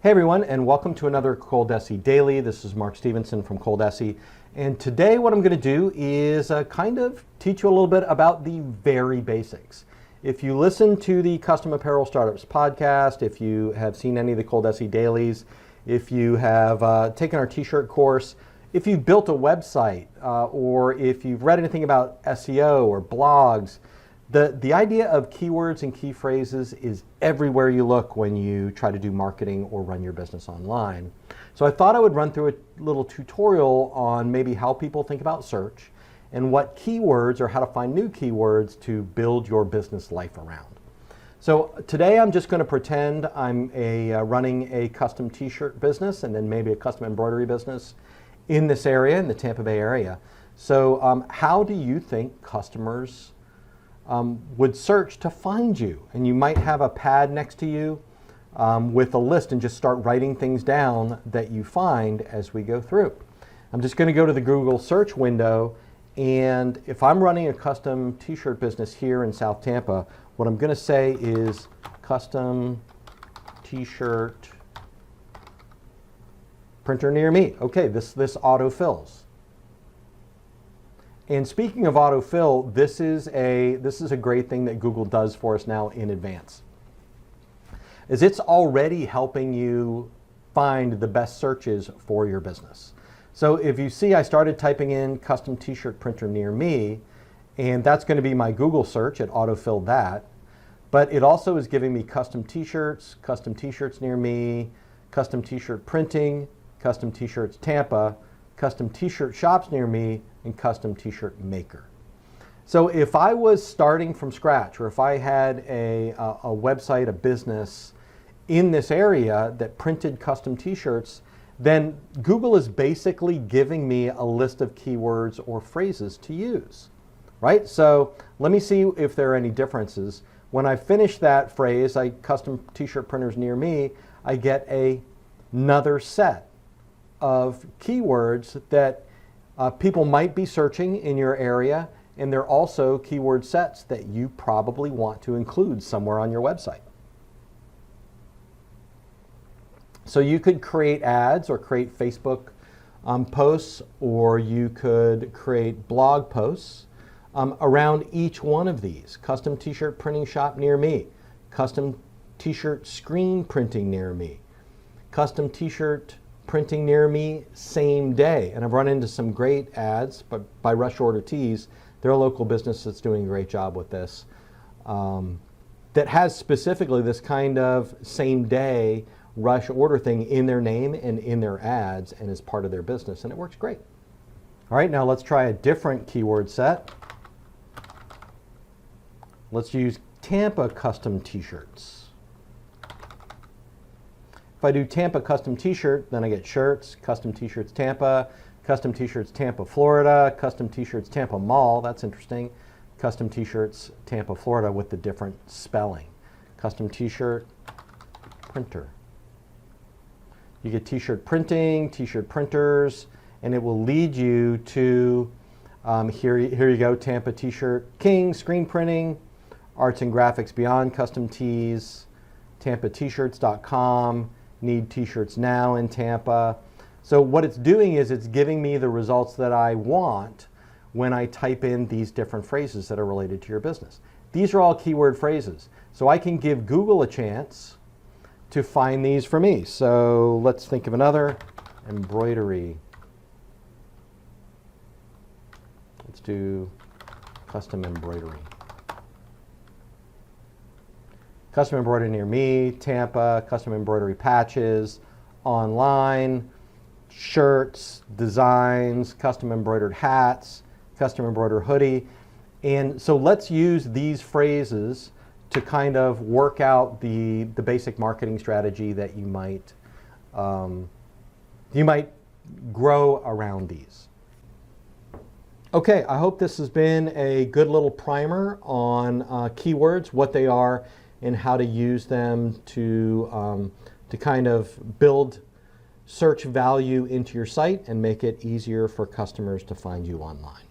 Hey everyone, and welcome to another ColDesi Daily. This is Mark Stevenson from ColDesi, and today what I'm going to do is kind of teach you a little bit about the very basics. If you listen to the Custom Apparel Startups podcast, if you have seen any of the ColDesi Dailies, if you have taken our t-shirt course, if you've built a website, or if you've read anything about SEO or blogs, the idea of keywords and key phrases is everywhere you look when you try to do marketing or run your business online. So I thought I would run through a little tutorial on maybe how people think about search and what keywords or how to find new keywords to build your business life around. So today I'm just going to pretend I'm running a custom t-shirt business and then maybe a custom embroidery business in this area, in the Tampa Bay area. So how do you think customers would search to find you? And you might have a pad next to you with a list and just start writing things down that you find as we go through. I'm just going to go to the Google search window, and if I'm running a custom t-shirt business here in South Tampa, what I'm going to say is custom t-shirt printer near me. Okay, this autofills. And speaking of autofill, this is a great thing that Google does for us now in advance. Is it's already helping you find the best searches for your business. So if you see, I started typing in custom t-shirt printer near me, and that's going to be my Google search. It autofilled that. But it also is giving me custom t-shirts near me, custom t-shirt printing, custom t-shirts Tampa, custom t-shirt shops near me, and custom t-shirt maker. So if I was starting from scratch, or if I had a website, a business in this area that printed custom t-shirts, then Google is basically giving me a list of keywords or phrases to use, right? So let me see if there are any differences. When I finish that phrase, custom t-shirt printers near me, I get another set of keywords that people might be searching in your area, and they're also keyword sets that you probably want to include somewhere on your website. So you could create ads or create Facebook posts, or you could create blog posts around each one of these. Custom t-shirt printing shop near me, custom t-shirt screen printing near me, custom t-shirt printing near me same day. And I've run into some great ads by Rush Order Tees. They're a local business that's doing a great job with this, that has specifically this kind of same day rush order thing in their name and in their ads and is part of their business, and it works great. All right, now let's try a different keyword set. Let's use Tampa custom t-shirts. If I do Tampa custom t-shirt, then I get shirts, custom t-shirts Tampa, custom t-shirts Tampa, Florida, custom t-shirts Tampa Mall, that's interesting, custom t-shirts Tampa, Florida with the different spelling, custom t-shirt printer. You get t-shirt printing, t-shirt printers, and it will lead you to, here you go, Tampa t-shirt king, screen printing, arts and graphics beyond custom tees, tampatshirts.com, need t-shirts now in Tampa. So what it's doing is it's giving me the results that I want when I type in these different phrases that are related to your business. These are all keyword phrases. So I can give Google a chance to find these for me. So let's think of another, embroidery. Let's do custom embroidery. Custom embroidery near me, Tampa, custom embroidery patches, online, shirts, designs, custom embroidered hats, custom embroidered hoodie. And so let's use these phrases to kind of work out the basic marketing strategy that you might grow around these. Okay, I hope this has been a good little primer on keywords, what they are, and how to use them to kind of build search value into your site and make it easier for customers to find you online.